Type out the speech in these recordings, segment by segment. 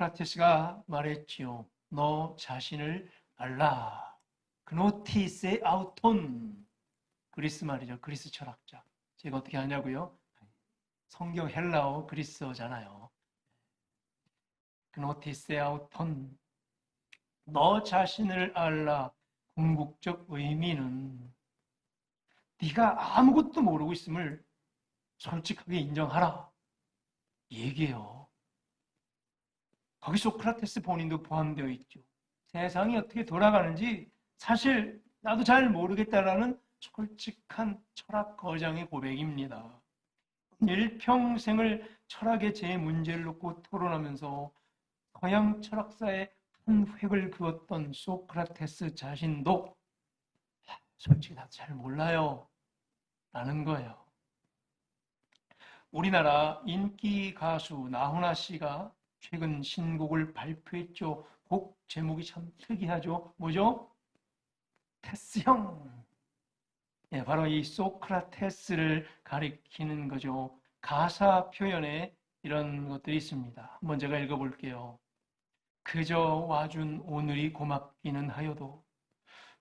소크라테스가 말했지요. 너 자신을 알라. 그노티세 아우톤. 그리스 말이죠. 그리스 철학자. 제가 어떻게 하냐고요? 성경 헬라어 그리스어잖아요. 그노티세 아우톤. 너 자신을 알라. 궁극적 의미는 네가 아무것도 모르고 있음을 솔직하게 인정하라. 얘기해요. 거기 소크라테스 본인도 포함되어 있죠. 세상이 어떻게 돌아가는지 사실 나도 잘 모르겠다라는 솔직한 철학 거장의 고백입니다. 일평생을 철학의 제 문제를 놓고 토론하면서 서양 철학사의 한 획을 그었던 소크라테스 자신도 솔직히 나도 잘 몰라요 라는 거예요. 우리나라 인기 가수 나훈아 씨가 최근 신곡을 발표했죠. 곡 제목이 참 특이하죠. 뭐죠? 테스형. 예, 바로 이 소크라테스를 가리키는 거죠. 가사 표현에 이런 것들이 있습니다. 한번 제가 읽어볼게요. 그저 와준 오늘이 고맙기는 하여도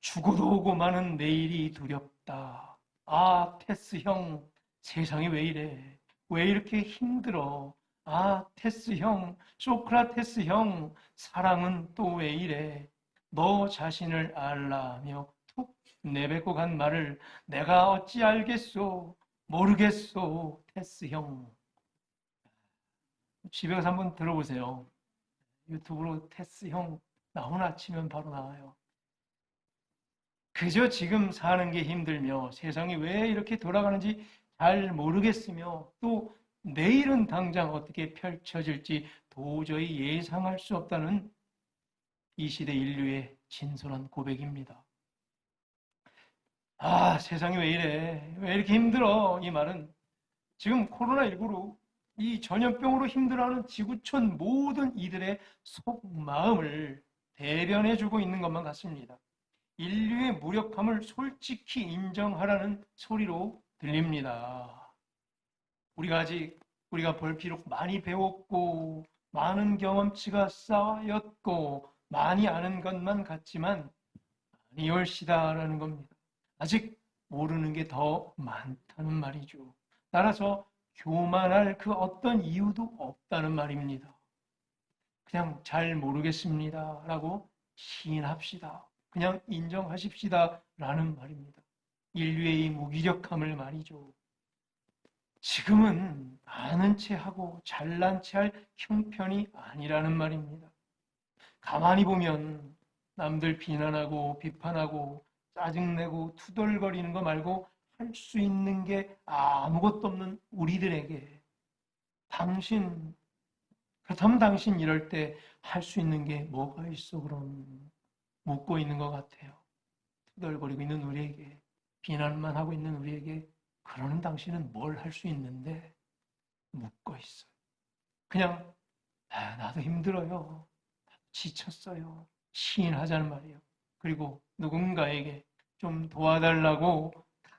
죽어도 오고 마는 내일이 두렵다. 아, 테스 형, 세상이 왜 이래? 왜 이렇게 힘들어? 아, 테스 형, 소크라테스 형, 사랑은 또 왜 이래? 너 자신을 알라며 툭 내뱉고 간 말을 내가 어찌 알겠소? 모르겠소, 테스 형. 집에 가서 한번 들어보세요. 유튜브로 테스 형 나오나 치면 바로 나와요. 그저 지금 사는 게 힘들며 세상이 왜 이렇게 돌아가는지 잘 모르겠으며 또 내일은 당장 어떻게 펼쳐질지 도저히 예상할 수 없다는 이 시대 인류의 진솔한 고백입니다. 아, 세상이 왜 이래? 왜 이렇게 힘들어? 이 말은 지금 코로나19로 이 전염병으로 힘들어하는 지구촌 모든 이들의 속마음을 대변해주고 있는 것만 같습니다. 인류의 무력함을 솔직히 인정하라는 소리로 들립니다. 우리가 비록 많이 배웠고 많은 경험치가 쌓였고 많이 아는 것만 같지만 많이 얼시다라는 겁니다. 아직 모르는 게 더 많다는 말이죠. 따라서 교만할 그 어떤 이유도 없다는 말입니다. 그냥 잘 모르겠습니다 라고 시인합시다. 그냥 인정하십시다 라는 말입니다. 인류의 이 무기력함을 말이죠. 지금은 아는 체 하고 잘난 체 할 형편이 아니라는 말입니다. 가만히 보면 남들 비난하고 비판하고 짜증내고 투덜거리는 거 말고 할 수 있는 게 아무것도 없는 우리들에게 그렇다면 당신 이럴 때 할 수 있는 게 뭐가 있어 그럼 묻고 있는 것 같아요. 투덜거리고 있는 우리에게 비난만 하고 있는 우리에게 그러는 당신은 뭘 할 수 있는데 묻고 있어요. 그냥 나도 힘들어요. 지쳤어요. 시인하자는 말이에요. 그리고 누군가에게 좀 도와달라고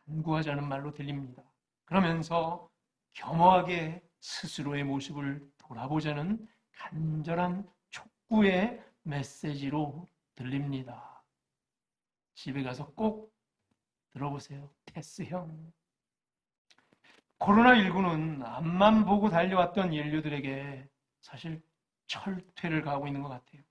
간구하자는 말로 들립니다. 그러면서 겸허하게 스스로의 모습을 돌아보자는 간절한 촉구의 메시지로 들립니다. 집에 가서 꼭 들어보세요. 테스 형. 코로나19는 앞만 보고 달려왔던 인류들에게 사실 철퇴를 가하고 있는 것 같아요.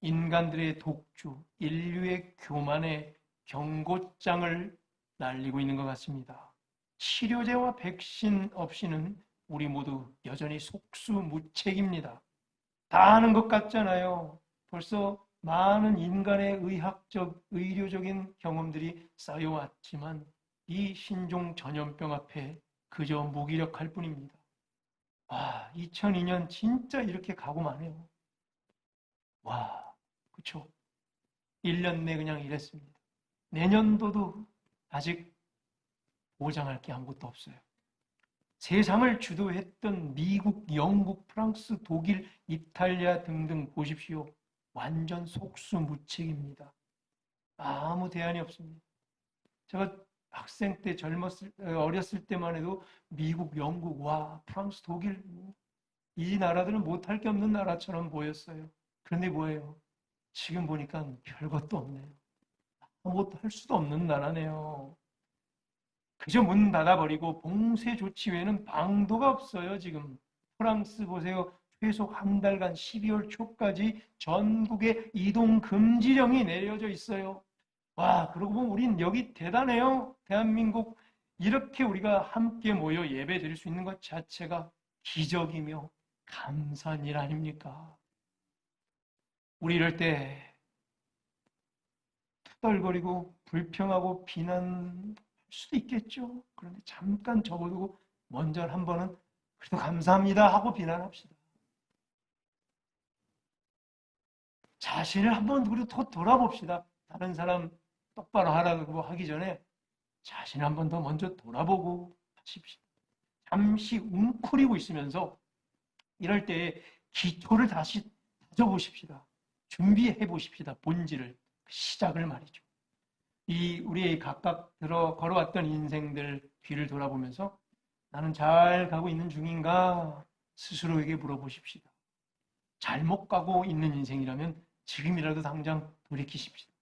인간들의 독주, 인류의 교만의 경고장을 날리고 있는 것 같습니다. 치료제와 백신 없이는 우리 모두 여전히 속수무책입니다. 다 아는 것 같잖아요. 벌써 많은 인간의 의학적, 의료적인 경험들이 쌓여왔지만 이 신종 전염병 앞에 그저 무기력할 뿐입니다. 2002년 진짜 이렇게 가고 마네요. 그쵸? 1년 내 그냥 이랬습니다. 내년도도 아직 보장할 게 아무것도 없어요. 세상을 주도했던 미국, 영국, 프랑스, 독일, 이탈리아 등등 보십시오. 완전 속수무책입니다. 아무 대안이 없습니다. 제가 학생 때 어렸을 때만 해도 미국, 영국, 프랑스, 독일 이 나라들은 못할 게 없는 나라처럼 보였어요. 그런데 뭐예요? 지금 보니까 별것도 없네요. 아무것도 할 수도 없는 나라네요. 그저 문 닫아버리고 봉쇄 조치 외에는 방도가 없어요, 지금. 프랑스 보세요. 최소 한 달간 12월 초까지 전국에 이동 금지령이 내려져 있어요. 와, 그러고 보면 우린 여기 대단해요. 대한민국 이렇게 우리가 함께 모여 예배 드릴 수 있는 것 자체가 기적이며 감사한 일 아닙니까? 우리 이럴 때 투덜거리고 불평하고 비난할 수도 있겠죠. 그런데 잠깐 접어두고 먼저 한 번은 그래도 감사합니다 하고 비난합시다. 자신을 한번 그래도 더 돌아봅시다. 다른 사람 똑바로 하라고 하기 전에 자신을 한 번 더 먼저 돌아보고 하십시오. 잠시 웅크리고 있으면서 이럴 때 기초를 다시 다져보십시다. 준비해 보십시다. 본질을, 시작을 말이죠. 이 우리의 각각 걸어왔던 인생들 뒤를 돌아보면서 나는 잘 가고 있는 중인가 스스로에게 물어보십시다. 잘못 가고 있는 인생이라면 지금이라도 당장 돌이키십시다.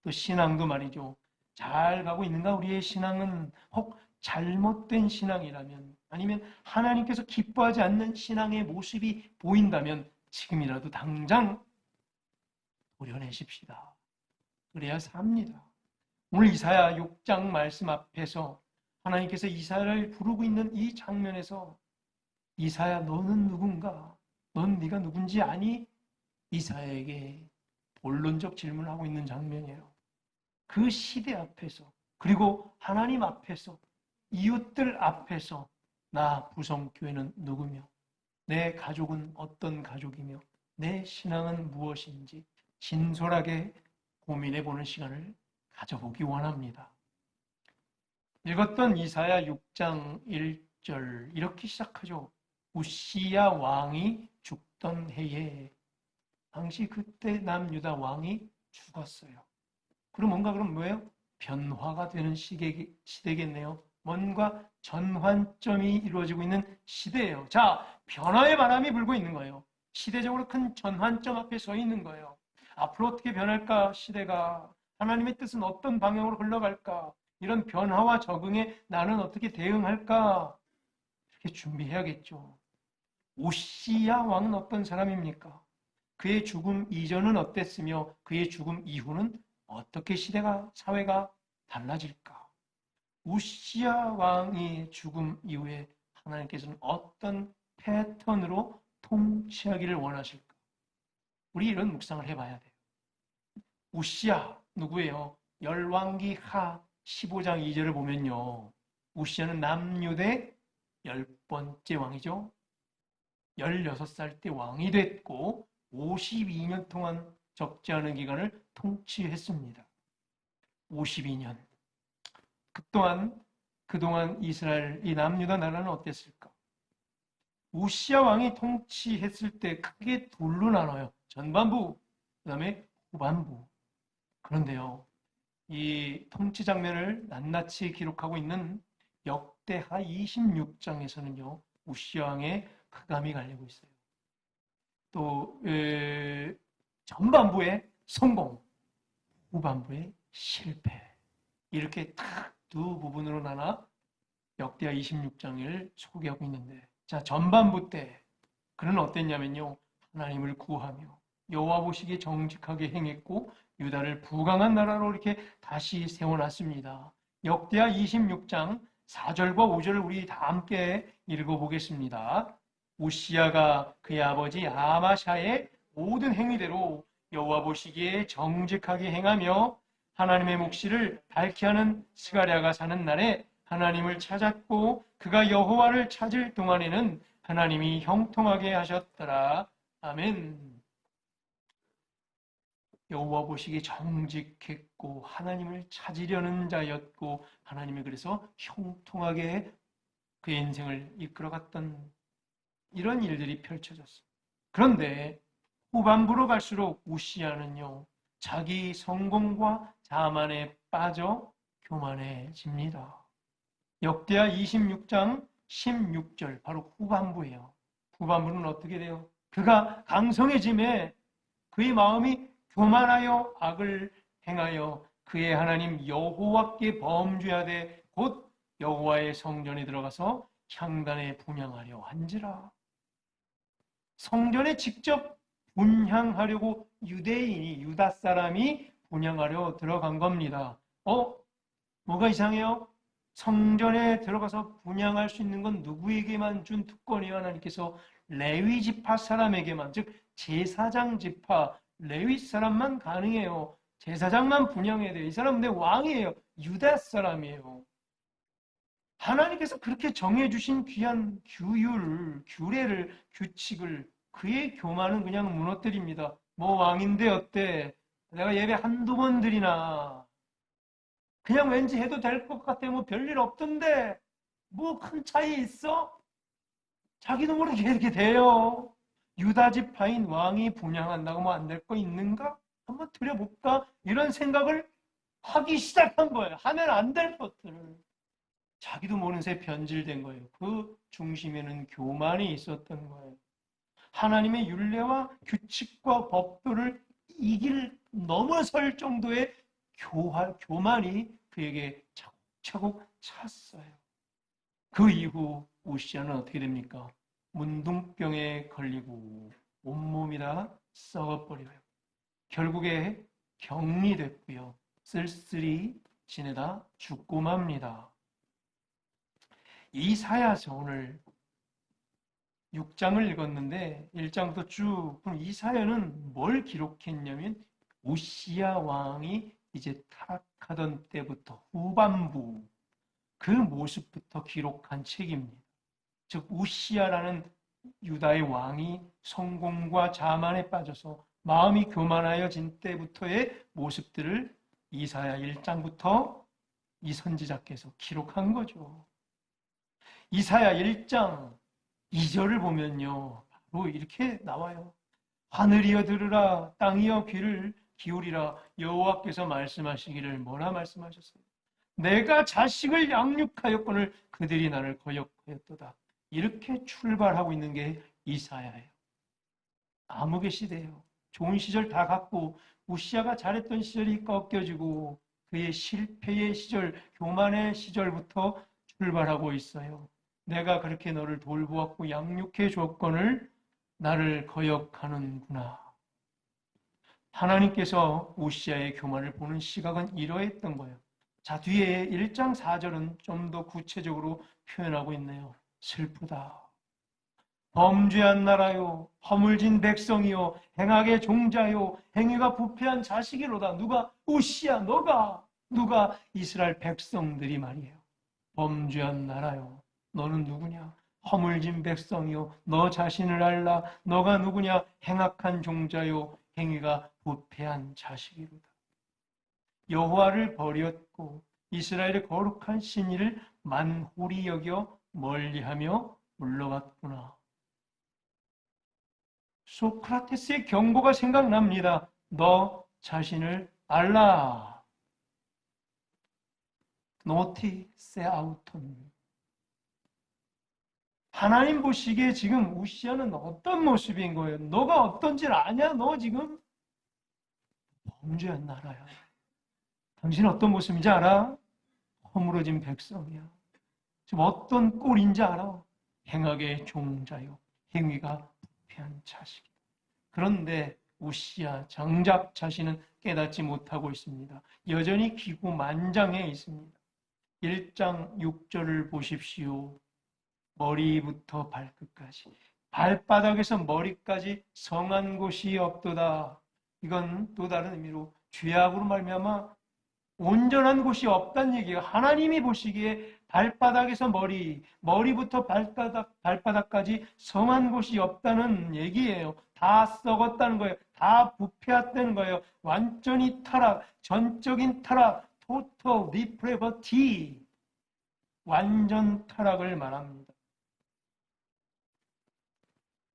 또 신앙도 말이죠. 잘 가고 있는가 우리의 신앙은 혹 잘못된 신앙이라면 아니면 하나님께서 기뻐하지 않는 신앙의 모습이 보인다면 지금이라도 당장 도려내십시다. 그래야 삽니다. 오늘 이사야 6장 말씀 앞에서 하나님께서 이사야를 부르고 있는 이 장면에서 이사야 너는 누군가? 넌 네가 누군지 아니? 이사야에게 본론적 질문을 하고 있는 장면이에요. 그 시대 앞에서 그리고 하나님 앞에서 이웃들 앞에서 나 부성교회는 누구며 내 가족은 어떤 가족이며 내 신앙은 무엇인지 진솔하게 고민해 보는 시간을 가져보기 원합니다. 읽었던 이사야 6장 1절 이렇게 시작하죠. 우시야 왕이 죽던 해에 당시 그때 남유다 왕이 죽었어요. 그럼 뭔가 그럼 뭐예요? 변화가 되는 시대겠네요. 뭔가 전환점이 이루어지고 있는 시대예요. 자, 변화의 바람이 불고 있는 거예요. 시대적으로 큰 전환점 앞에 서 있는 거예요. 앞으로 어떻게 변할까? 시대가 하나님의 뜻은 어떤 방향으로 흘러갈까? 이런 변화와 적응에 나는 어떻게 대응할까? 이렇게 준비해야겠죠. 오시야 왕은 어떤 사람입니까? 그의 죽음 이전은 어땠으며 그의 죽음 이후는 어떻게 시대가 사회가 달라질까? 우시야 왕의 죽음 이후에 하나님께서는 어떤 패턴으로 통치하기를 원하실까? 우리 이런 묵상을 해봐야 돼요. 우시야 누구예요? 열왕기 하 15장 2절을 보면요. 우시야는 남유대 10번째 왕이죠. 16살 때 왕이 됐고 52년 동안 적지 않은 기간을 통치했습니다. 52년. 그동안 이스라엘, 이 남유다 나라는 어땠을까? 우시야 왕이 통치했을 때 크게 둘로 나눠요. 전반부, 그 다음에 후반부. 그런데요, 이 통치 장면을 낱낱이 기록하고 있는 역대하 26장에서는요, 우시야 왕의 흑암이 갈리고 있어요. 또 전반부의 성공, 후반부의 실패. 이렇게 딱 두 부분으로 나눠 역대하 26장을 소개하고 있는데, 자, 전반부 때 그는 어땠냐면요, 하나님을 구하며 여호와 보시기에 정직하게 행했고 유다를 부강한 나라로 이렇게 다시 세워놨습니다. 역대하 26장 4절과 5절을 우리 다 함께 읽어보겠습니다. 우시야가 그의 아버지 아마샤의 모든 행위대로 여호와 보시기에 정직하게 행하며 하나님의 묵시를 밝히 하는 스가랴가 사는 날에 하나님을 찾았고 그가 여호와를 찾을 동안에는 하나님이 형통하게 하셨더라. 아멘. 여호와 보시기에 정직했고 하나님을 찾으려는 자였고 하나님이 그래서 형통하게 그의 인생을 이끌어갔던 이런 일들이 펼쳐졌어요. 그런데 후반부로 갈수록 우시야는요, 자기 성공과 자만에 빠져 교만해집니다. 역대하 26장 16절 바로 후반부예요. 후반부는 어떻게 돼요? 그가 강성해짐에 그의 마음이 교만하여 악을 행하여 그의 하나님 여호와께 범죄하되 곧 여호와의 성전에 들어가서 향단에 분향하려 한지라. 성전에 직접 분향하려고 유대인이, 유다 사람이 분향하려 들어간 겁니다. 뭐가 이상해요? 성전에 들어가서 분향할 수 있는 건 누구에게만 준 특권이요? 하나님께서 레위 지파 사람에게만, 즉 제사장 지파 레위 사람만 가능해요. 제사장만 분향해야 돼요. 이 사람은 내 왕이에요. 유다 사람이에요. 하나님께서 그렇게 정해주신 귀한 규례를, 규칙을 그의 교만은 그냥 무너뜨립니다. 뭐 왕인데 어때? 내가 예배 한두 번 드리나? 그냥 왠지 해도 될 것 같아. 뭐 별일 없던데? 뭐 큰 차이 있어? 자기도 모르게 이렇게 돼요. 유다 지파인 왕이 분향한다고 뭐 안 될 거 있는가? 한번 드려볼까? 이런 생각을 하기 시작한 거예요. 하면 안 될 것들을. 자기도 모르는 새 변질된 거예요. 그 중심에는 교만이 있었던 거예요. 하나님의 율례와 규칙과 법도를 넘어설 정도의 교만이 그에게 차곡차곡 찼어요. 그 이후 우시아는 어떻게 됩니까? 문둥병에 걸리고 온몸이 다 썩어버려요. 결국에 격리됐고요. 쓸쓸히 지내다 죽고 맙니다. 이사야서 오늘 6장을 읽었는데 1장부터 쭉, 그럼 이사야는 뭘 기록했냐면 우시야 왕이 이제 타락하던 때부터 후반부 그 모습부터 기록한 책입니다. 즉 우시야라는 유다의 왕이 성공과 자만에 빠져서 마음이 교만하여진 때부터의 모습들을 이사야 1장부터 이 선지자께서 기록한 거죠. 이사야 1장 2절을 보면요, 바로 이렇게 나와요. 하늘이여 들으라, 땅이여 귀를 기울이라. 여호와께서 말씀하시기를 뭐라 말씀하셨어요? 내가 자식을 양육하였거늘 그들이 나를 거역하였도다. 이렇게 출발하고 있는 게 이사야예요. 암흑의 시대예요. 좋은 시절 다 갔고 우시아가 잘했던 시절이 꺾여지고 그의 실패의 시절, 교만의 시절부터 출발하고 있어요. 내가 그렇게 너를 돌보았고 양육해 줬거늘 나를 거역하는구나. 하나님께서 우시아의 교만을 보는 시각은 이러했던 거예요. 자, 뒤에 1장 4절은 좀 더 구체적으로 표현하고 있네요. 슬프다. 범죄한 나라요, 허물진 백성이요, 행악의 종자요, 행위가 부패한 자식이로다. 누가? 우시아, 누가? 이스라엘 백성들이 말이에요. 범죄한 나라요. 너는 누구냐? 허물진 백성이요. 너 자신을 알라. 너가 누구냐? 행악한 종자요. 행위가 부패한 자식이로다. 여호와를 버렸고 이스라엘의 거룩한 신의를 만홀히 여겨 멀리하며 물러갔구나. 소크라테스의 경고가 생각납니다. 너 자신을 알라. 노티 세아우톤. 하나님 보시기에 지금 우시아는 어떤 모습인 거예요? 너가 어떤지를 아냐? 너 지금 범죄한 나라야. 당신 어떤 모습인지 알아? 허물어진 백성이야. 지금 어떤 꼴인지 알아? 행악의 종자요. 행위가 부패한 자식이다. 그런데 우시아 정작 자신은 깨닫지 못하고 있습니다. 여전히 기고만장해 있습니다. 1장 6절을 보십시오. 머리부터 발끝까지, 발바닥에서 머리까지 성한 곳이 없도다. 이건 또 다른 의미로 죄악으로 말미암아 온전한 곳이 없다는 얘기예요. 하나님이 보시기에 발바닥에서 머리부터 발바닥까지 성한 곳이 없다는 얘기예요. 다 썩었다는 거예요. 다 부패했다는 거예요. 완전히 타락, 전적인 타락, total depravity, 완전 타락을 말합니다.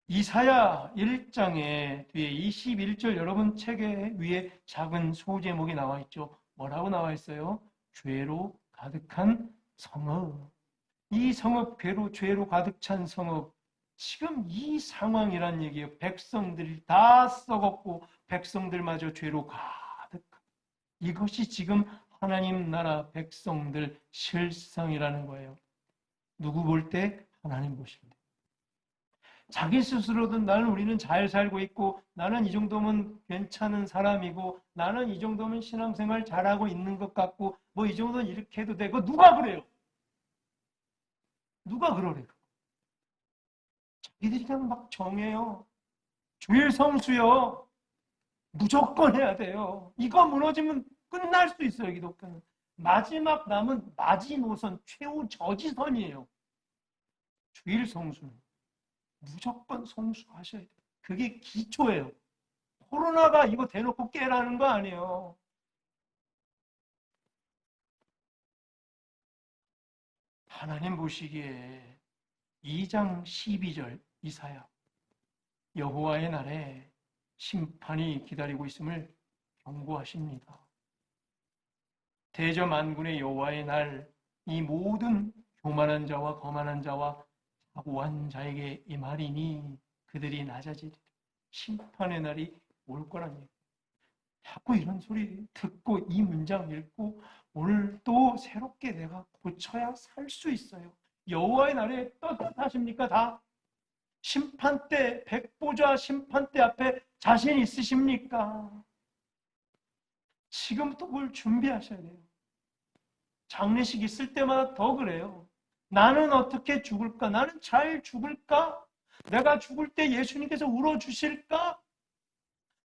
이사야 1장에 뒤에 21절, 여러분 책에 위에 작은 소제목이 나와 있죠. 뭐라고 나와 있어요? 죄로 가득한 성읍. 이 성읍, 죄로 가득 찬 성읍, 지금 이 상황이란 얘기예요. 백성들이 다 썩었고 백성들마저 죄로 가득. 이것이 지금 하나님 나라 백성들 실상이라는 거예요. 누구 볼 때? 하나님 보십니다. 자기 스스로든 나는 우리는 잘 살고 있고 나는 이 정도면 괜찮은 사람이고 나는 이 정도면 신앙생활 잘하고 있는 것 같고 뭐 이 정도는 이렇게 해도 되고 누가 그래요? 누가 그러래요? 자기들이 그냥 막 정해요. 주일 성수요. 무조건 해야 돼요. 이거 무너지면 끝날 수 있어요. 기독교는. 마지막 남은 마지노선 최후 저지선이에요. 주일 성수는. 무조건 성수하셔야 돼요. 그게 기초예요. 코로나가 이거 대놓고 깨라는 거 아니에요. 하나님 보시기에 2장 12절 이사야 여호와의 날에 심판이 기다리고 있음을 경고하십니다. 대저만군의 여호와의 날 이 모든 교만한 자와 거만한 자와 사고한 자에게 이 말이니 그들이 낮아지리라. 심판의 날이 올 거란 얘기. 자꾸 이런 소리 듣고 이 문장 읽고 오늘 또 새롭게 내가 고쳐야 살 수 있어요. 여호와의 날에 떳떳하십니까? 다? 심판대, 백보자 심판대 앞에 자신 있으십니까? 지금부터 뭘 준비하셔야 돼요. 장례식 있을 때마다 더 그래요. 나는 어떻게 죽을까? 나는 잘 죽을까? 내가 죽을 때 예수님께서 울어주실까?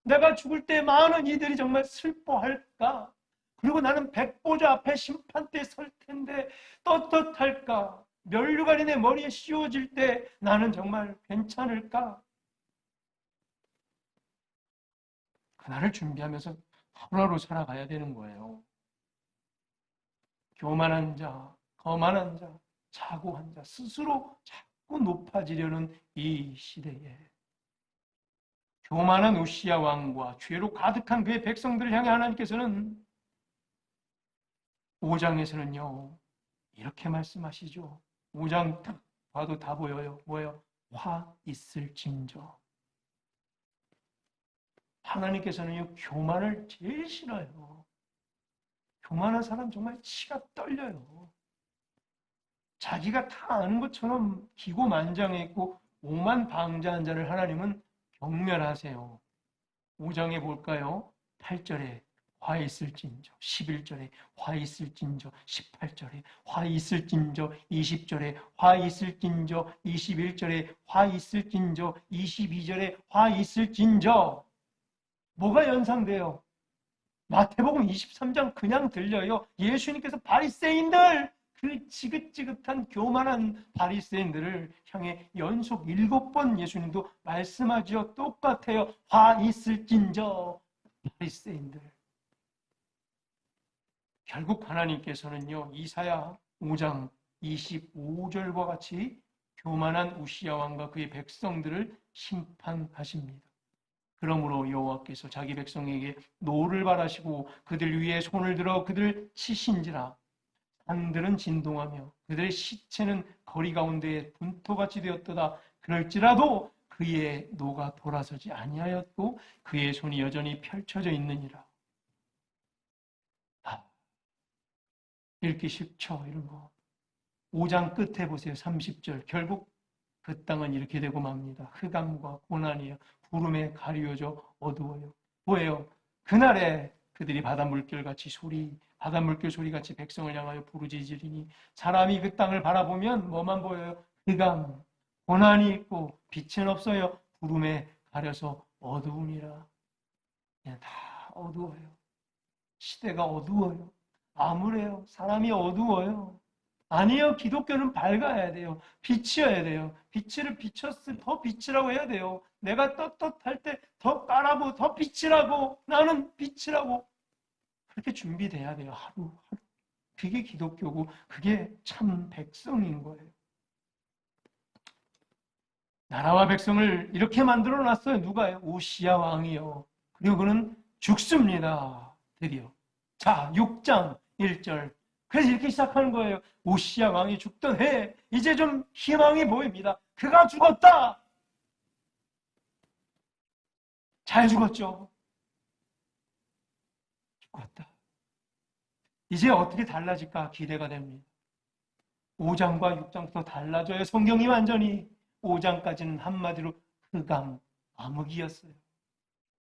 내가 죽을 때 많은 이들이 정말 슬퍼할까? 그리고 나는 백보자 앞에 심판대에 설 텐데 떳떳할까? 면류관이 내 머리에 씌워질 때 나는 정말 괜찮을까? 그날을 준비하면서 하루하루 살아가야 되는 거예요. 교만한 자, 거만한 자, 자고한 자, 스스로 자꾸 높아지려는 이 시대에 교만한 우시야 왕과 죄로 가득한 그의 백성들을 향해 하나님께서는 5장에서는요 이렇게 말씀하시죠. 5장 딱 봐도 다 보여요. 뭐예요? 화 있을진저. 하나님께서는요 교만을 제일 싫어요. 교만한 사람 정말 치가 떨려요. 자기가 다 아는 것처럼 기고만장해 있고 오만방자한 자를 하나님은 경멸하세요. 5장에 볼까요? 8절에 화 있을진저, 11절에 화 있을진저, 18절에 화 있을진저, 20절에 화 있을진저, 21절에 화 있을진저, 22절에 화 있을진저. 뭐가 연상돼요? 마태복음 23장 그냥 들려요. 예수님께서 바리새인들, 그 지긋지긋한 교만한 바리새인들을 향해 연속 7번 예수님도 말씀하지요. 똑같아요. 화 있을진저 바리새인들. 결국 하나님께서는요 이사야 5장 25절과 같이 교만한 우시야 왕과 그의 백성들을 심판하십니다. 그러므로 여호와께서 자기 백성에게 노를 바라시고 그들 위에 손을 들어 그들을 치신지라. 산들은 진동하며 그들의 시체는 거리 가운데에 분토같이 되었도다. 그럴지라도 그의 노가 돌아서지 아니하였고 그의 손이 여전히 펼쳐져 있느니라. 읽기 쉽죠, 이런 거. 5장 끝에 보세요. 30절. 결국 그 땅은 이렇게 되고 맙니다. 흑암과 고난이여 구름에 가리워져 어두워요. 뭐예요? 그날에 그들이 바닷물결같이 바닷물결 소리같이 백성을 향하여 부르짖으리니 사람이 그 땅을 바라보면 뭐만 보여요? 흑암, 고난이 있고 빛은 없어요. 구름에 가려서 어두우니라. 그냥 다 어두워요. 시대가 어두워요. 암울해요. 사람이 어두워요. 아니요. 기독교는 밝아야 돼요. 빛이어야 돼요. 빛을 비쳤을 더 빛이라고 해야 돼요. 내가 떳떳할 때 더 까라고 더 빛이라고 나는 빛이라고 그렇게 준비돼야 돼요. 하루. 그게 기독교고 그게 참 백성인 거예요. 나라와 백성을 이렇게 만들어 놨어요. 누가요? 우시야 왕이요. 그리고 그는 죽습니다. 드디어. 자, 6장 1절. 그래서 이렇게 시작하는 거예요. 우시야 왕이 죽던 해 이제 좀 희망이 보입니다. 그가 죽었다. 잘 죽었죠. 죽었다. 이제 어떻게 달라질까 기대가 됩니다. 5장과 6장부터 달라져요. 성경이 완전히 5장까지는 한마디로 흑암, 암흑이었어요.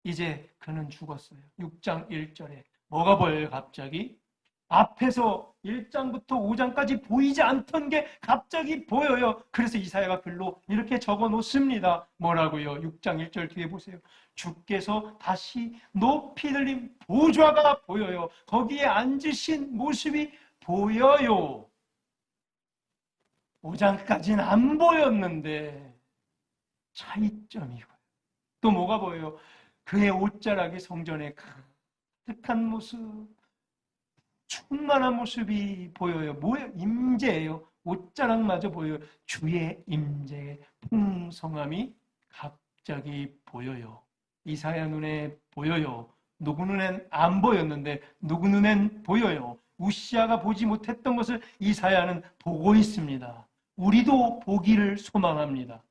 이제 그는 죽었어요. 6장 1절에 뭐가 보여요? 갑자기 앞에서 1장부터 5장까지 보이지 않던 게 갑자기 보여요. 그래서 이사야가 글로 이렇게 적어 놓습니다. 뭐라고요? 6장 1절 뒤에 보세요. 주께서 다시 높이 들린 보좌가 보여요. 거기에 앉으신 모습이 보여요. 5장까지는 안 보였는데 차이점이고요. 또 뭐가 보여요? 그의 옷자락이 성전에 가득한 모습, 충만한 모습이 보여요. 뭐예요? 임재예요. 옷자락마저 보여요. 주의 임재의 풍성함이 갑자기 보여요. 이사야 눈에 보여요. 누구 눈엔 안 보였는데 누구 눈엔 보여요. 우시아가 보지 못했던 것을 이사야는 보고 있습니다. 우리도 보기를 소망합니다.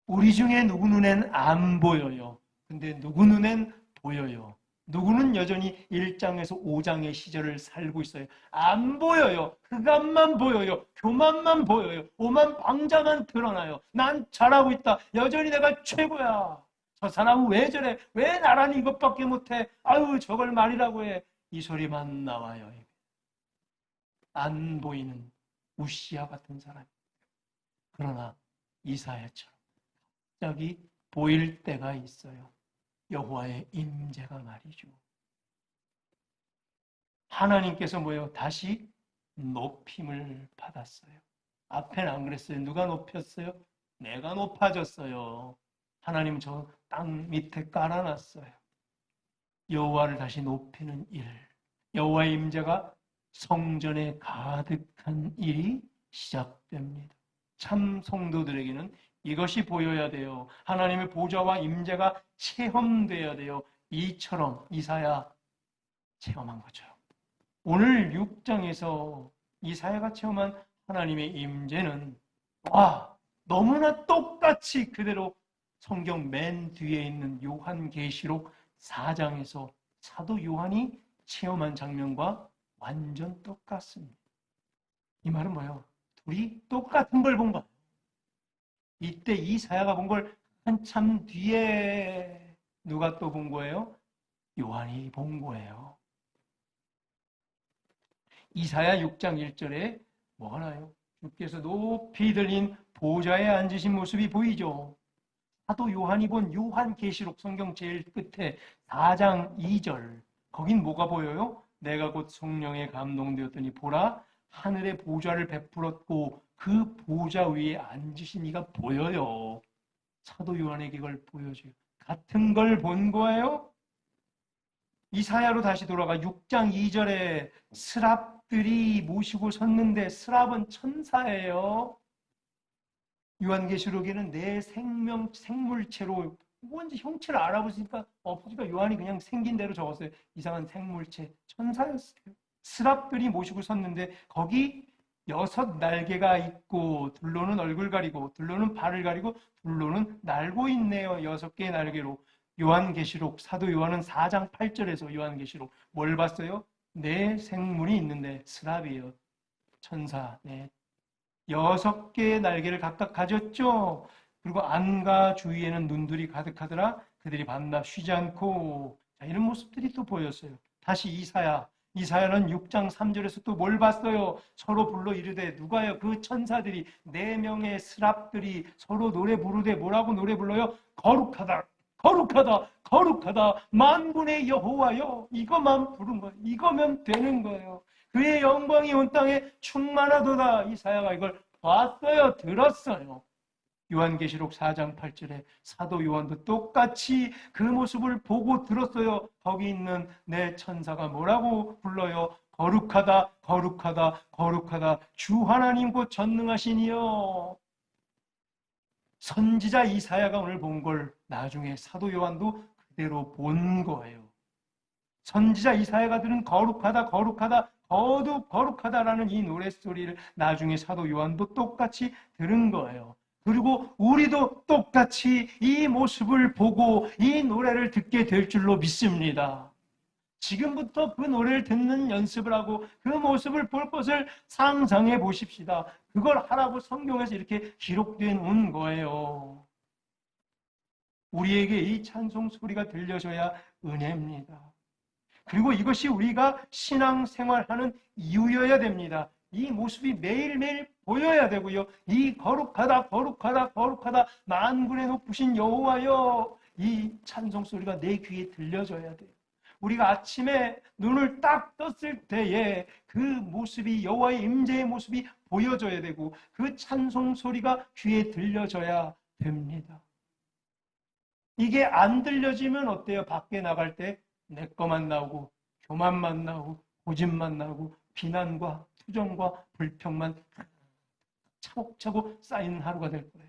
우리 중에 누구 눈엔 안 보여요. 근데 누구 눈엔 보여요. 누구는 여전히 1장에서 5장의 시절을 살고 있어요. 안 보여요. 흑암만 보여요. 교만만 보여요. 오만 방자만 드러나요. 난 잘하고 있다. 여전히 내가 최고야. 저 사람은 왜 저래? 왜 나라는 이것밖에 못해? 아유 저걸 말이라고 해. 이 소리만 나와요. 안 보이는 우시아 같은 사람. 그러나 이사야처럼 갑자기 보일 때가 있어요. 여호와의 임재가 말이죠. 하나님께서 뭐예요? 다시 높임을 받았어요. 앞에는 안 그랬어요. 누가 높였어요? 내가 높아졌어요. 하나님 저 땅 밑에 깔아놨어요. 여호와를 다시 높이는 일. 여호와의 임재가 성전에 가득한 일이 시작됩니다. 참 성도들에게는 이것이 보여야 돼요. 하나님의 보좌와 임재가 체험되어야 돼요. 이처럼 이사야 체험한 거죠. 오늘 6장에서 이사야가 체험한 하나님의 임재는 너무나 똑같이 그대로 성경 맨 뒤에 있는 요한계시록 4장에서 사도 요한이 체험한 장면과 완전 똑같습니다. 이 말은 뭐예요? 둘이 똑같은 걸 본 거예요. 이때 이사야가 본 걸 한참 뒤에 누가 또 본 거예요? 요한이 본 거예요. 이사야 6장 1절에 뭐가 나요? 주께서 높이 들린 보좌에 앉으신 모습이 보이죠. 사도 요한이 본 요한계시록 성경 제일 끝에 4장 2절 거긴 뭐가 보여요? 내가 곧 성령에 감동되었더니 보라 하늘의 보좌를 베풀었고 그 보좌 위에 앉으신 이가 보여요. 사도 요한에게 이걸 보여줘요. 같은 걸 본 거예요? 이사야로 다시 돌아가 6장 2절에 스랍들이 모시고 섰는데 스랍은 천사예요. 요한계시록에는 내 생물체로 뭔지 형체를 알아보니까 없으니까 요한이 그냥 생긴 대로 적었어요. 이상한 생물체, 천사였어요. 스랍들이 모시고 섰는데 거기 6 날개가 있고 둘로는 얼굴 가리고 둘로는 발을 가리고 둘로는 날고 있네요. 6개의 날개로. 요한계시록 사도 요한은 4장 8절에서 요한계시록 뭘 봤어요? 내 생물이 있는데 스랍이에요. 천사. 네. 6개의 날개를 각각 가졌죠. 그리고 안과 주위에는 눈들이 가득하더라. 그들이 밤낮 쉬지 않고 이런 모습들이 또 보였어요. 다시 이사야는 6장 3절에서 또 뭘 봤어요? 서로 불러 이르되 누가요? 그 천사들이 4명의 스랍들이 서로 노래 부르되 뭐라고 노래 불러요? 거룩하다 거룩하다 거룩하다 만군의 여호와여. 이것만 부른 거예요. 이거면 되는 거예요. 그의 영광이 온 땅에 충만하도다. 이사야가 이걸 봤어요. 들었어요. 요한계시록 4장 8절에 사도 요한도 똑같이 그 모습을 보고 들었어요. 거기 있는 내 천사가 뭐라고 불러요? 거룩하다 거룩하다 거룩하다 주 하나님 곧 전능하시니요. 선지자 이사야가 오늘 본 걸 나중에 사도 요한도 그대로 본 거예요. 선지자 이사야가 들은 거룩하다 거룩하다 거룩하다라는 이 노랫소리를 나중에 사도 요한도 똑같이 들은 거예요. 그리고 우리도 똑같이 이 모습을 보고 이 노래를 듣게 될 줄로 믿습니다. 지금부터 그 노래를 듣는 연습을 하고 그 모습을 볼 것을 상상해 보십시다. 그걸 하라고 성경에서 이렇게 기록된 온 거예요. 우리에게 이 찬송 소리가 들려줘야 은혜입니다. 그리고 이것이 우리가 신앙생활하는 이유여야 됩니다. 이 모습이 매일매일 보여야 되고요. 이 거룩하다 거룩하다 거룩하다 만군의 높으신 여호와여, 이 찬송 소리가 내 귀에 들려줘야 돼요. 우리가 아침에 눈을 딱 떴을 때에 그 모습이, 여호와의 임재의 모습이 보여져야 되고 그 찬송 소리가 귀에 들려져야 됩니다. 이게 안 들려지면 어때요? 밖에 나갈 때 내 것만 나오고 교만만 나오고 고집만 나오고 비난과 투정과 불평만 차곡차곡 쌓이는 하루가 될 거예요.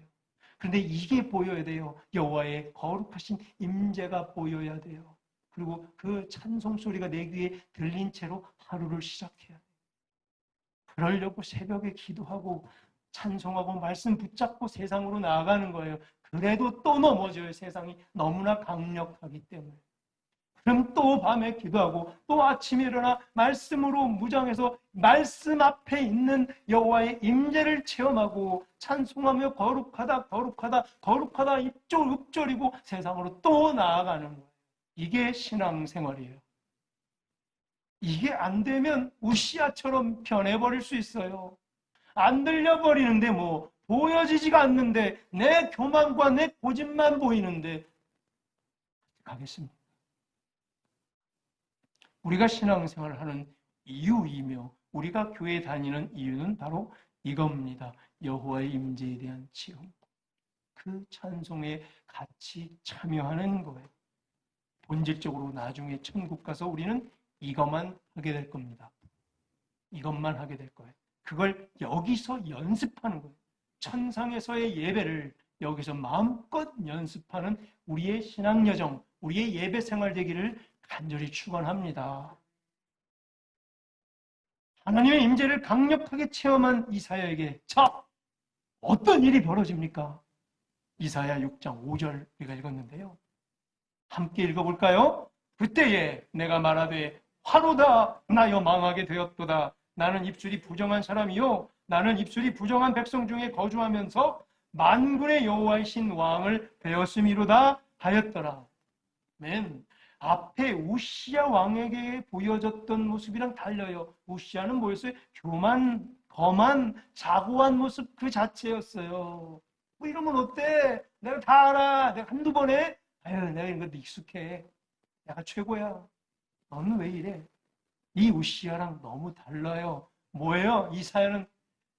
그런데 이게 보여야 돼요. 여호와의 거룩하신 임재가 보여야 돼요. 그리고 그 찬송 소리가 내 귀에 들린 채로 하루를 시작해야 돼요. 그러려고 새벽에 기도하고 찬송하고 말씀 붙잡고 세상으로 나아가는 거예요. 그래도 또 넘어져요. 세상이 너무나 강력하기 때문에. 그럼 또 밤에 기도하고 또 아침에 일어나 말씀으로 무장해서 말씀 앞에 있는 여호와의 임재를 체험하고 찬송하며 거룩하다 거룩하다 거룩하다 읊조리고 세상으로 또 나아가는 거예요. 이게 신앙생활이에요. 이게 안 되면 우시아처럼 변해버릴 수 있어요. 안 들려버리는데 뭐 보여지지가 않는데 내 교만과 내 고집만 보이는데 가겠습니다. 우리가 신앙생활을 하는 이유이며 우리가 교회 다니는 이유는 바로 이겁니다. 여호와의 임재에 대한 체험, 그 찬송에 같이 참여하는 거예요. 본질적으로 나중에 천국 가서 우리는 이것만 하게 될 겁니다. 이것만 하게 될 거예요. 그걸 여기서 연습하는 거예요. 천상에서의 예배를 여기서 마음껏 연습하는 우리의 신앙 여정, 우리의 예배 생활 되기를 간절히 축원합니다. 하나님의 임재를 강력하게 체험한 이사야에게 자, 어떤 일이 벌어집니까? 이사야 6장 5절 우리가 읽었는데요. 함께 읽어볼까요? 그때에 내가 말하되 화로다 나여 망하게 되었도다. 나는 입술이 부정한 사람이요 나는 입술이 부정한 백성 중에 거주하면서 만군의 여호와이신 왕을 배웠음이로다 하였더라. 맨 앞에 우시야 왕에게 보여졌던 모습이랑 달라요. 우시야는 뭐였어요? 교만, 거만, 자고한 모습 그 자체였어요. 뭐 이러면 어때? 내가 다 알아. 내가 한두 번에 아유 내가 이런 것도 익숙해. 내가 최고야. 너는 왜 이래? 이 우시야랑 너무 달라요. 뭐예요? 이사야는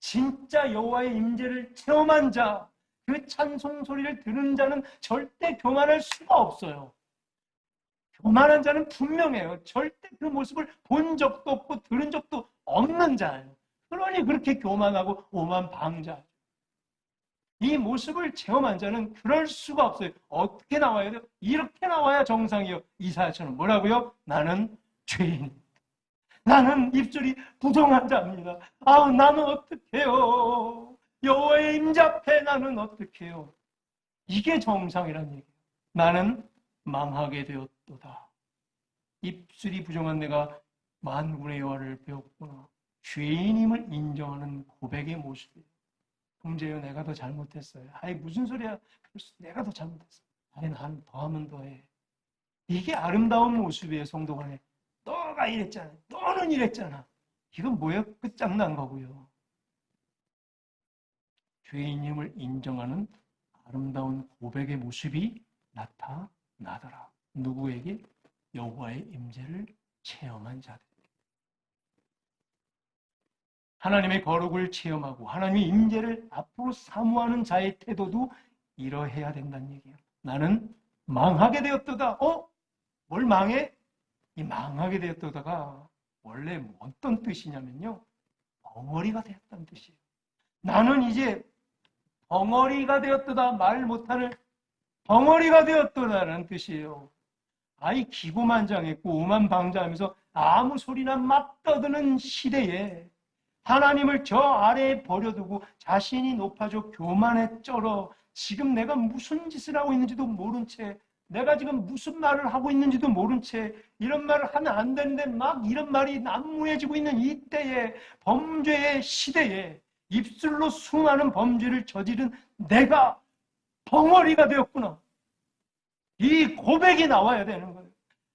진짜 여호와의 임재를 체험한 자, 그 찬송 소리를 들은 자는 절대 교만할 수가 없어요. 교만한 자는 분명해요. 절대 그 모습을 본 적도 없고 들은 적도 없는 자예요. 그러니 그렇게 교만하고 오만방자. 이 모습을 체험한 자는 그럴 수가 없어요. 어떻게 나와야 돼요? 이렇게 나와야 정상이요. 이사야처럼 뭐라고요? 나는 죄인. 나는 입술이 부정한 자입니다. 아, 나는 어떡해요? 여호와의 임재 앞에 나는 어떡해요? 이게 정상이란 얘기예요. 나는 망하게 되었도다. 입술이 부정한 내가 만군의 여호와를 배웠구나. 죄인임을 인정하는 고백의 모습이에요. 형제요, 내가 더 잘못했어요. 아이, 무슨 소리야? 내가 더 잘못했어. 아니, 난 더하면 더해. 이게 아름다운 모습이에요, 성도 간에. 너가 이랬잖아. 너는 이랬잖아. 이건 뭐예요? 끝장난 거고요. 죄인임을 인정하는 아름다운 고백의 모습이 나타나더라. 누구에게? 여호와의 임재를 체험한 자들. 하나님의 거룩을 체험하고 하나님의 임재를 앞으로 사모하는 자의 태도도 이러해야 된다는 얘기예요. 나는 망하게 되었도다. 뭘 망해? 이 망하게 되었도다가 원래 어떤 뜻이냐면요. 벙어리가 되었다는 뜻이에요. 나는 이제 벙어리가 되었도다. 말 못하는 벙어리가 되었도다라는 뜻이에요. 아이 기고만장했고 오만방자하면서 아무 소리나 막 떠드는 시대에 하나님을 저 아래에 버려두고 자신이 높아져 교만에 쩔어 지금 내가 무슨 짓을 하고 있는지도 모른 채, 내가 지금 무슨 말을 하고 있는지도 모른 채, 이런 말을 하면 안 되는데 막 이런 말이 난무해지고 있는 이때에, 범죄의 시대에 입술로 수많은 범죄를 저지른 내가 벙어리가 되었구나. 이 고백이 나와야 되는 거예요.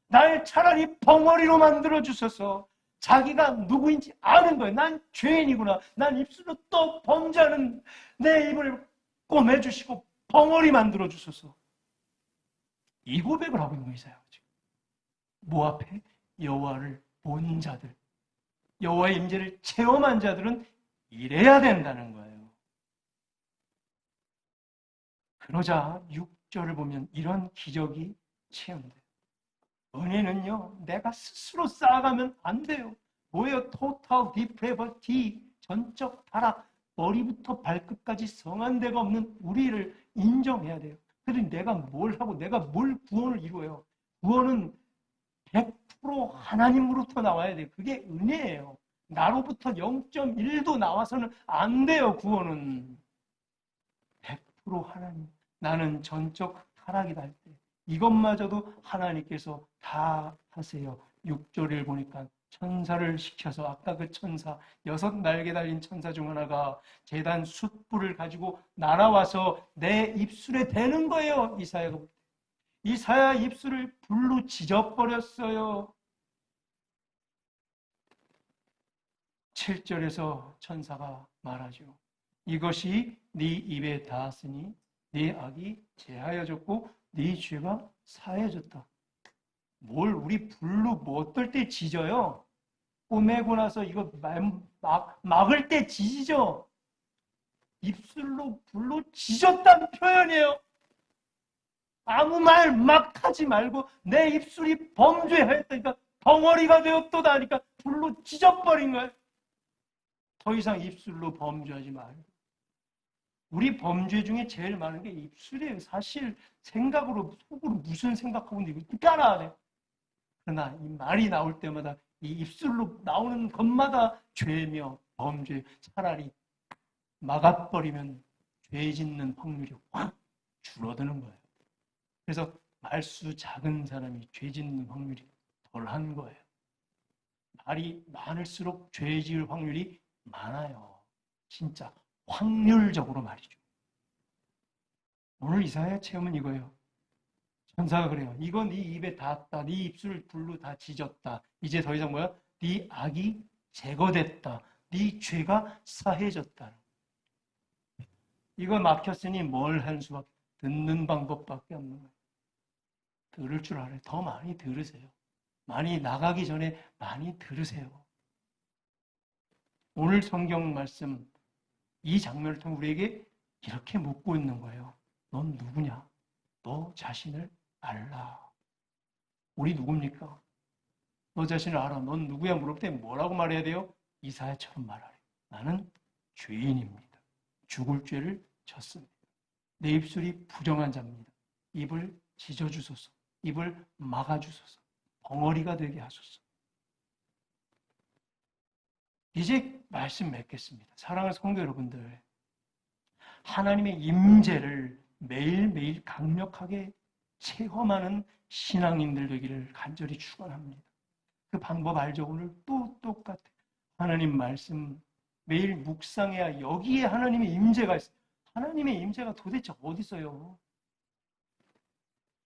날 차라리 벙어리로 만들어 주셔서 자기가 누구인지 아는 거예요. 난 죄인이구나. 난 입술로 또 범죄하는 내 입을 꼬매주시고 벙어리 만들어 주셔서. 이 고백을 하고 있는 거예요. 이사야가 지금. 뭐 앞에? 여호와를 본 자들, 여호와의 임재를 체험한 자들은 이래야 된다는 거예요. 그러자 6절을 보면 이런 기적이 체험돼요. 은혜는요, 내가 스스로 쌓아가면 안 돼요. 뭐예요? total depravity, 전적 타락, 머리부터 발끝까지 성한 데가 없는 우리를 인정해야 돼요. 그런데 내가 뭘 하고 내가 뭘 구원을 이루어요? 구원은 100% 하나님으로부터 나와야 돼요. 그게 은혜예요. 나로부터 0.1도 나와서는 안 돼요. 구원은 100% 하나님. 나는 전적 타락이다 할 때 이것마저도 하나님께서 다 하세요. 6절을 보니까 천사를 시켜서, 아까 그 천사, 6 날개 달린 천사 중 하나가 제단 숯불을 가지고 날아와서 내 입술에 대는 거예요. 이사야가 볼 때. 이사야 입술을 불로 지져버렸어요. 7절에서 천사가 말하죠. 이것이 네 입에 닿았으니 네 악이 제하여졌고 네 죄가 사해졌다. 뭘 우리 불로 뭐 어떨 때 지져요? 꼬매고 나서 이거 막을 때 지지죠? 입술로 불로 지졌다는 표현이에요. 아무 말 막 하지 말고 내 입술이 범죄했다니까 덩어리가 되었도다 하니까 불로 찢어버린 거예요. 더 이상 입술로 범죄하지 말고. 우리 범죄 중에 제일 많은 게 입술이에요. 사실 생각으로, 속으로 무슨 생각하고 있는지 이거 깔아야 돼요. 그러나 이 말이 나올 때마다 이 입술로 나오는 것마다 죄며 범죄, 차라리 막아버리면 죄 짓는 확률이 확 줄어드는 거예요. 그래서 말수 작은 사람이 죄 짓는 확률이 덜한 거예요. 말이 많을수록 죄 지을 확률이 많아요. 진짜 확률적으로 말이죠. 오늘 이사야의 체험은 이거예요. 천사가 그래요. 이거 네 입에 닿았다. 네 입술을 불로 다 지졌다. 이제 더 이상 뭐야? 네 악이 제거됐다. 네 죄가 사해졌다. 이거 막혔으니 뭘 한 수밖에, 듣는 방법밖에 없는 거예요. 들을 줄 알아요. 더 많이 들으세요. 많이 나가기 전에 많이 들으세요. 오늘 성경 말씀, 이 장면을 통해 우리에게 이렇게 묻고 있는 거예요. 넌 누구냐? 너 자신을 알라. 우리 누굽니까? 너 자신을 알아. 넌 누구야? 물을 때 뭐라고 말해야 돼요? 이사야처럼 말하래. 나는 죄인입니다. 죽을 죄를 졌습니다. 내 입술이 부정한 자입니다. 입을 찢어주소서. 입을 막아주소서. 벙어리가 되게 하소서. 이제 말씀 맺겠습니다. 사랑하는 성도 여러분들, 하나님의 임재를 매일매일 강력하게 체험하는 신앙인들 되기를 간절히 축원합니다. 그 방법 알죠? 오늘 또 똑같아요. 하나님 말씀 매일 묵상해야 여기에 하나님의 임재가 있어요. 하나님의 임재가 도대체 어디 있어요?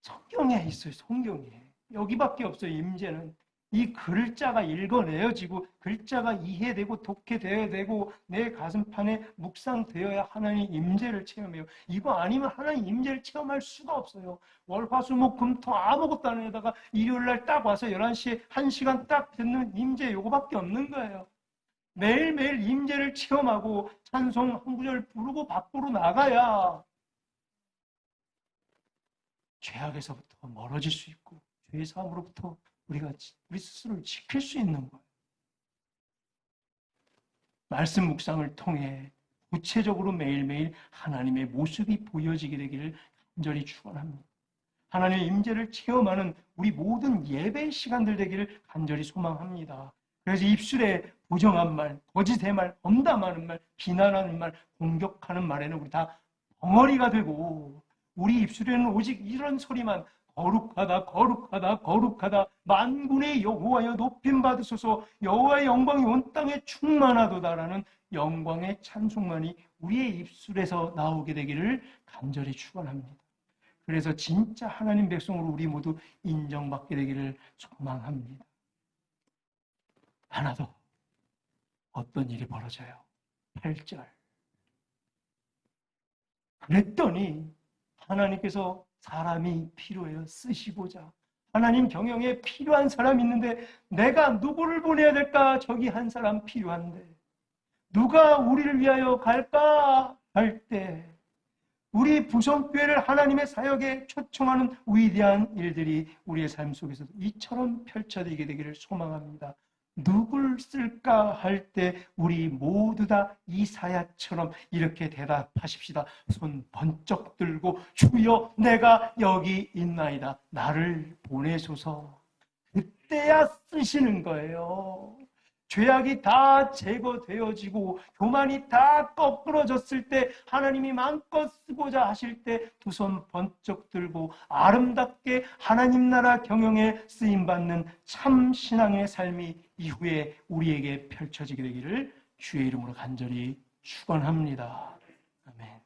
성경에 있어요. 성경에. 여기밖에 없어요. 임재는. 이 글자가 읽어내어지고 글자가 이해되고 독해되어야 되고 내 가슴판에 묵상되어야 하나님 임재를 체험해요. 이거 아니면 하나님 임재를 체험할 수가 없어요. 월화수목금토 아무것도 안 해다가 일요일날 딱 와서 11시에 1시간 딱 듣는 임재 요거밖에 없는 거예요. 매일매일 임재를 체험하고 찬송 한 구절 부르고 밖으로 나가야 죄악에서부터 멀어질 수 있고 죄의 사함으로부터 우리가 우리 스스로를 지킬 수 있는 거예요. 말씀 묵상을 통해 구체적으로 매일매일 하나님의 모습이 보여지게 되기를 간절히 축원합니다. 하나님의 임재를 체험하는 우리 모든 예배 시간들 되기를 간절히 소망합니다. 그래서 입술에 부정한 말, 거짓의 말, 엄담하는 말, 비난하는 말, 공격하는 말에는 우리 다 벙어리가 되고, 우리 입술에는 오직 이런 소리만, 거룩하다, 거룩하다, 거룩하다, 만군의 여호와여 높임 받으소서, 여호와의 영광이 온 땅에 충만하도다라는 영광의 찬송만이 우리의 입술에서 나오게 되기를 간절히 축원합니다. 그래서 진짜 하나님 백성으로 우리 모두 인정받게 되기를 소망합니다. 하나 더 어떤 일이 벌어져요? 8절. 그랬더니 하나님께서 사람이 필요해요. 쓰시고자. 하나님 경영에 필요한 사람이 있는데 내가 누구를 보내야 될까? 저기 한 사람 필요한데 누가 우리를 위하여 갈까? 할 때 우리 부성교회를 하나님의 사역에 초청하는 위대한 일들이 우리의 삶 속에서 이처럼 펼쳐지게 되기를 소망합니다. 누굴 쓸까 할 때 우리 모두 다 이사야처럼 이렇게 대답하십시다. 손 번쩍 들고 주여 내가 여기 있나이다. 나를 보내소서. 그때야 쓰시는 거예요. 죄악이 다 제거되어지고 교만이 다 거꾸러졌을 때 하나님이 마음껏 쓰고자 하실 때 두 손 번쩍 들고 아름답게 하나님 나라 경영에 쓰임받는 참 신앙의 삶이 이후에 우리에게 펼쳐지게 되기를 주의 이름으로 간절히 축원합니다. 아멘.